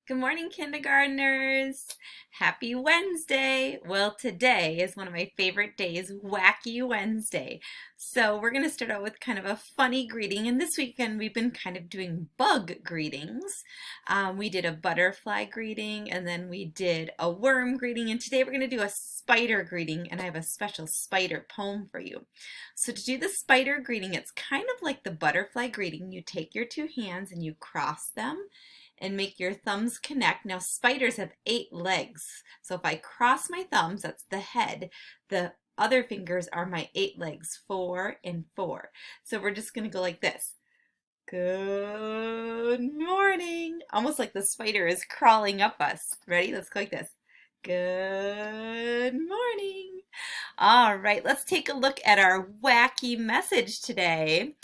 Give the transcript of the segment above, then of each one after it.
Good morning, kindergartners. Happy Wednesday. Well, today is one of my favorite days, Wacky Wednesday. So we're going to start out with kind of a funny greeting. And this weekend, we've been kind of doing bug greetings. We did a butterfly greeting, and then we did a worm greeting. And today we're going to do a spider greeting, and I have a special spider poem for you. So to do the spider greeting, it's kind of like the butterfly greeting. You take your two hands and you cross them and make your thumbs connect. Now spiders have 8 legs. So if I cross my thumbs, that's the head. The other fingers are my 8 legs, 4 and 4. So we're just gonna go like this. Good morning. Almost like the spider is crawling up us. Ready? Let's go like this. Good morning. All right, let's take a look at our wacky message today.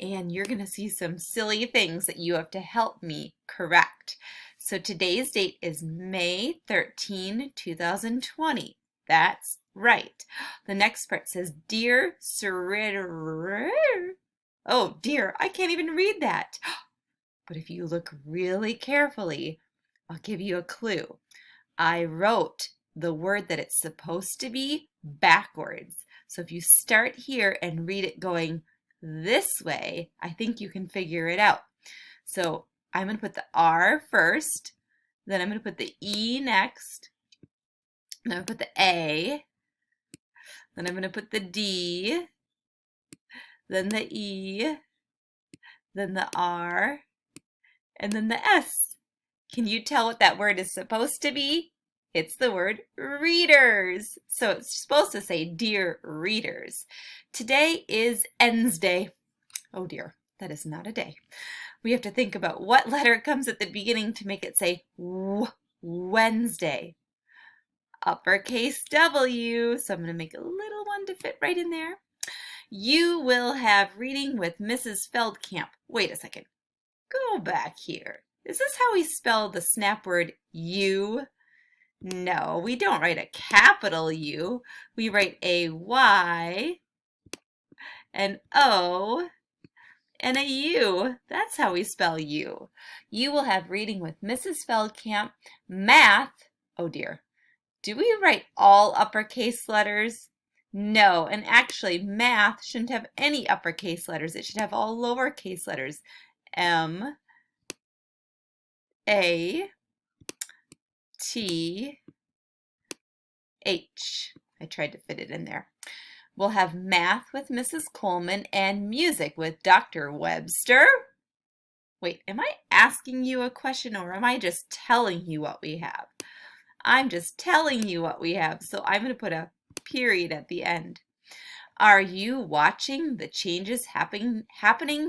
And you're going to see some silly things that you have to help me correct. So today's date is May 13, 2020. That's right. The next part says, Dear Sir. Oh dear, I can't even read that. But if you look really carefully, I'll give you a clue. I wrote the word that it's supposed to be backwards. So if you start here and read it going this way, I think you can figure it out. So I'm going to put the R first, then I'm going to put the E next, then I'm going to put the A, then I'm going to put the D, then the E, then the R, and then the S. Can you tell what that word is supposed to be? It's the word readers. So it's supposed to say, Dear readers. Today is Wednesday. Oh dear, that is not a day. We have to think about what letter comes at the beginning to make it say Wednesday. Uppercase W. So I'm going to make a little one to fit right in there. You will have reading with Mrs. Feldkamp. Wait a second. Go back here. Is this how we spell the snap word you? No, we don't write a capital U. We write a Y, an O, and a U. That's how we spell you. You will have reading with Mrs. Feldkamp. Math. Oh dear. Do we write all uppercase letters? No, and actually math shouldn't have any uppercase letters. It should have all lowercase letters. M, A, T, H. I tried to fit it in there. We'll have math with Mrs. Coleman and music with Dr. Webster. Wait, am I asking you a question or am I just telling you what we have? I'm just telling you what we have, so I'm going to put a period at the end. Are you watching the changes happening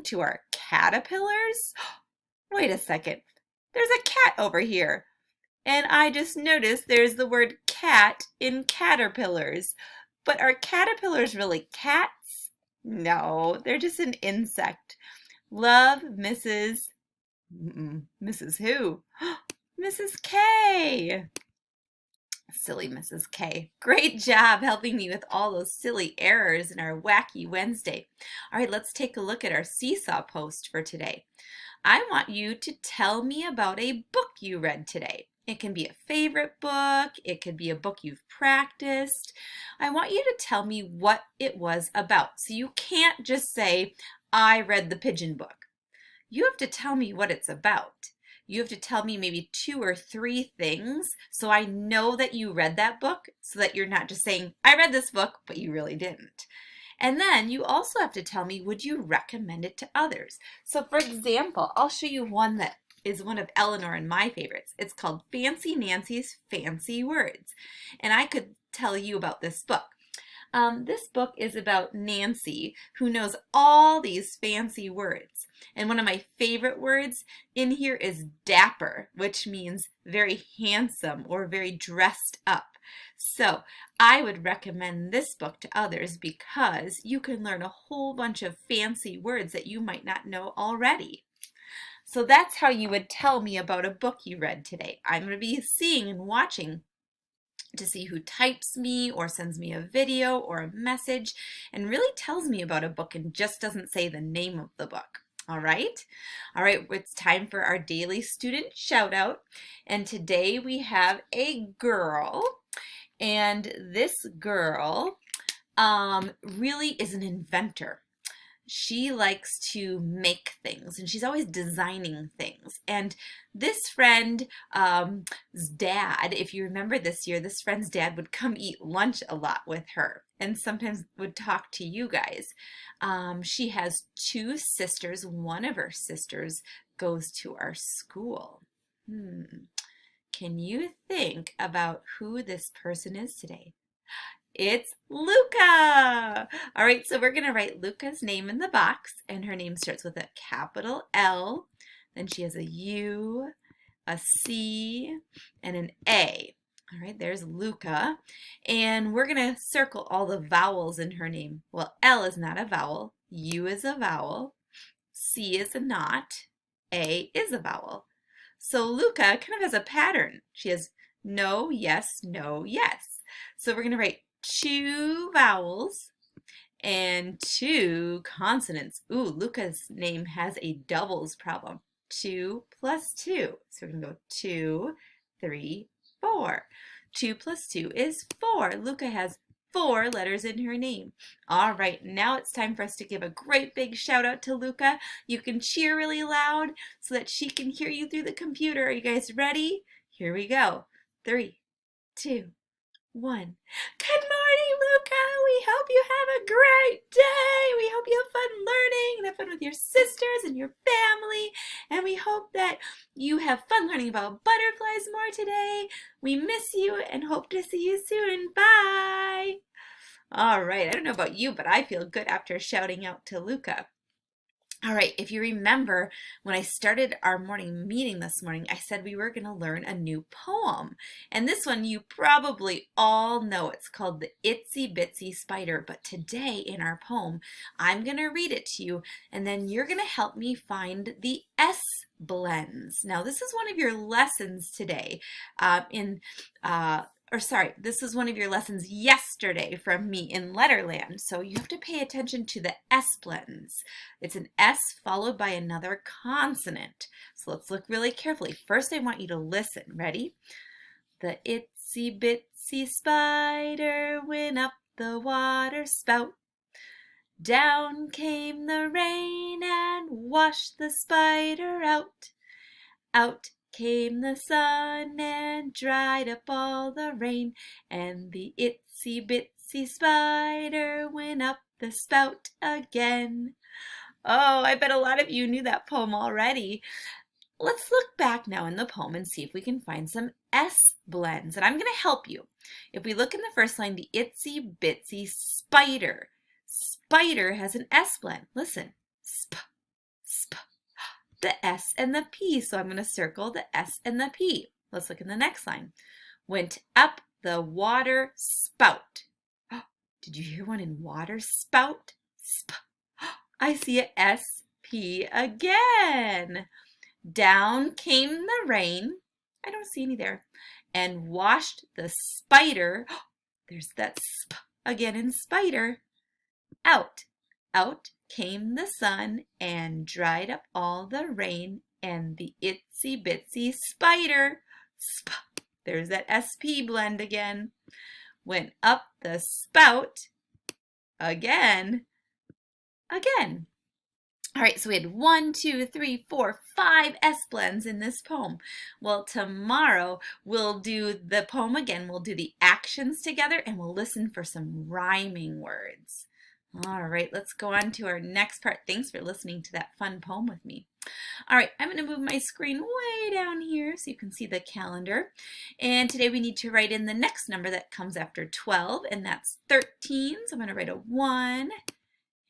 to our caterpillars? Wait a second. There's a cat over here. And I just noticed there's the word cat in caterpillars. But are caterpillars really cats? No, they're just an insect. Love, Mrs. who? Mrs. K. Silly Mrs. K. Great job helping me with all those silly errors in our Wacky Wednesday. All right, let's take a look at our seesaw post for today. I want you to tell me about a book you read today. It can be a favorite book. It could be a book you've practiced. I want you to tell me what it was about. So you can't just say, I read the pigeon book. You have to tell me what it's about. You have to tell me maybe 2 or 3 things so I know that you read that book so that you're not just saying, I read this book, but you really didn't. And then you also have to tell me, would you recommend it to others? So for example, I'll show you one that is one of Eleanor and my favorites. It's called Fancy Nancy's Fancy Words. And I could tell you about this book. This book is about Nancy, who knows all these fancy words. And one of my favorite words in here is dapper, which means very handsome or very dressed up. So I would recommend this book to others because you can learn a whole bunch of fancy words that you might not know already. So that's how you would tell me about a book you read today. I'm going to be seeing and watching to see who types me or sends me a video or a message and really tells me about a book and just doesn't say the name of the book. All right. All right, it's time for our daily student shout out. And today we have a girl. And this girl really is an inventor. She likes to make things and she's always designing things. And this friend's dad, if you remember this year, this friend's dad would come eat lunch a lot with her and sometimes would talk to you guys. She has two sisters. One of her sisters goes to our school. Can you think about who this person is today? It's Luca. All right, so we're going to write Luca's name in the box, and her name starts with a capital L. Then she has a U, a C, and an A. All right, there's Luca. And we're going to circle all the vowels in her name. Well, L is not a vowel. U is a vowel. C is a not. A is a vowel. So Luca kind of has a pattern. She has no, yes, no, yes. So we're going to write 2 vowels and 2 consonants. Ooh, Luca's name has a doubles problem. 2 plus 2. So we're going to go 2, 3, 4. 2 plus 2 is 4. Luca has 4 letters in her name. All right, now it's time for us to give a great big shout out to Luca. You can cheer really loud so that she can hear you through the computer. Are you guys ready? Here we go. 3, 2, 1. Good morning, Luca. We hope you have a great day. We hope you have fun learning and have fun with your sisters and your family. And we hope that you have fun learning about butterflies more today. We miss you and hope to see you soon. Bye. All right. I don't know about you, but I feel good after shouting out to Luca. All right, if you remember, when I started our morning meeting this morning, I said we were going to learn a new poem. And this one you probably all know. It's called The Itsy Bitsy Spider. But today in our poem, I'm going to read it to you, and then you're going to help me find the S blends. Now, this is one of your lessons today this is one of your lessons yesterday from me in Letterland. So you have to pay attention to the S blends. It's an S followed by another consonant. So let's look really carefully. First, I want you to listen. Ready? The itsy bitsy spider went up the water spout. Down came the rain and washed the spider out. Out came the sun and dried up all the rain, and the itsy bitsy spider went up the spout again. Oh, I bet a lot of you knew that poem already. Let's look back now in the poem and see if we can find some S blends, and I'm going to help you. If we look in the first line, the itsy bitsy spider. Spider has an S blend. Listen. Sp, sp. The S and the P. So I'm going to circle the S and the P. Let's look in the next line. Went up the water spout. Did you hear one in water spout? I see a S-P again. Down came the rain. I don't see any there. And washed the spider. There's that sp again in spider. Out. Out came the sun and dried up all the rain, and the itsy bitsy spider, there's that SP blend again, went up the spout again. All right, so we had 1, 2, 3, 4, 5 S blends in this poem. Well, tomorrow we'll do the poem again. We'll do the actions together and we'll listen for some rhyming words. All right, let's go on to our next part. Thanks for listening to that fun poem with me. All right, I'm going to move my screen way down here so you can see the calendar. And today we need to write in the next number that comes after 12, and that's 13. So I'm going to write a 1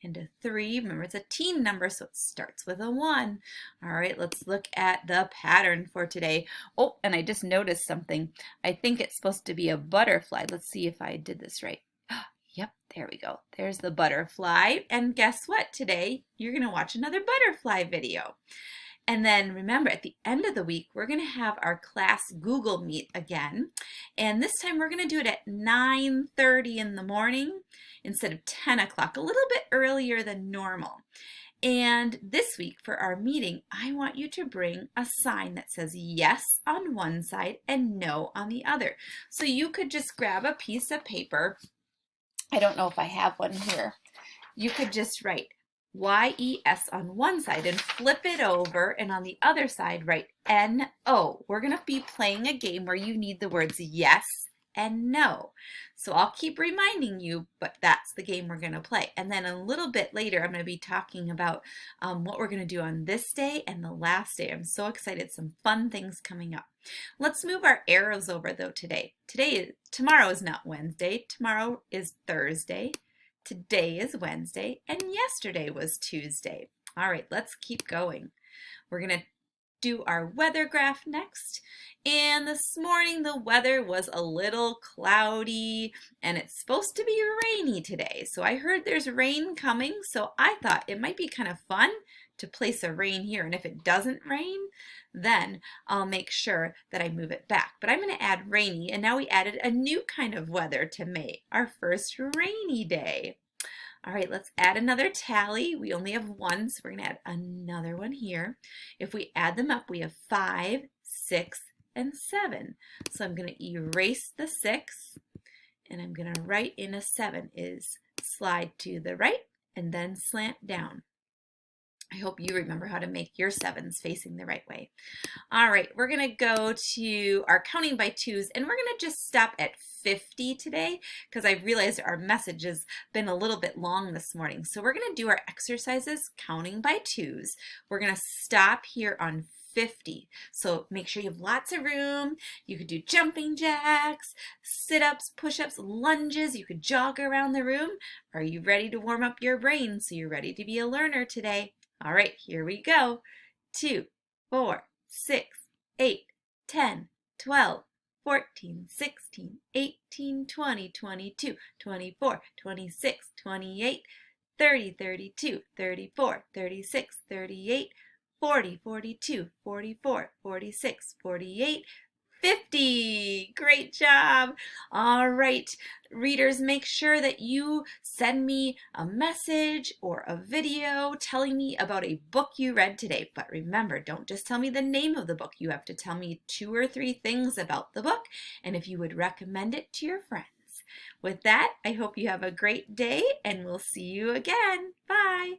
and a 3. Remember, it's a teen number, so it starts with a 1. All right, let's look at the pattern for today. Oh, and I just noticed something. I think it's supposed to be a butterfly. Let's see if I did this right. Yep, there we go. There's the butterfly. And guess what? Today, you're going to watch another butterfly video. And then remember, at the end of the week, we're going to have our class Google Meet again. And this time, we're going to do it at 9:30 in the morning instead of 10 o'clock, a little bit earlier than normal. And this week for our meeting, I want you to bring a sign that says yes on one side and no on the other. So you could just grab a piece of paper. I don't know if I have one here. You could just write YES on one side and flip it over, and on the other side write NO. We're going to be playing a game where you need the words yes and no. So I'll keep reminding you, but that's the game we're going to play. And then a little bit later, I'm going to be talking about what we're going to do on this day and the last day. I'm so excited. Some fun things coming up. Let's move our arrows over though today. Tomorrow is not Wednesday. Tomorrow is Thursday. Today is Wednesday, and yesterday was Tuesday. All right, let's keep going. We're going to do our weather graph next. And this morning the weather was a little cloudy, and it's supposed to be rainy today. So I heard there's rain coming, so I thought it might be kind of fun to place a rain here. And if it doesn't rain, then I'll make sure that I move it back. But I'm going to add rainy, and now we added a new kind of weather to May, our first rainy day. All right, let's add another tally. We only have one, so we're going to add another one here. If we add them up, we have 5, 6, and 7. So I'm going to erase the 6, and I'm going to write in a 7 is slide to the right and then slant down. I hope you remember how to make your 7s facing the right way. All right, we're going to go to our counting by twos, and we're going to just stop at 50 today because I realized our message has been a little bit long this morning. So we're going to do our exercises counting by twos. We're going to stop here on 50. So make sure you have lots of room. You could do jumping jacks, sit-ups, push-ups, lunges. You could jog around the room. Are you ready to warm up your brain so you're ready to be a learner today? All right, here we go. 2, 4, 6, 8, 10, 12, 14, 16, 18, 20, 22, 24, 26, 28, 30, 32, 34, 36, 38, 40, 42, 44, 46, 48, 50. Great job. All right, readers, make sure that you send me a message or a video telling me about a book you read today. But remember, don't just tell me the name of the book. You have to tell me 2 or 3 things about the book and if you would recommend it to your friends. With that, I hope you have a great day, and we'll see you again. Bye.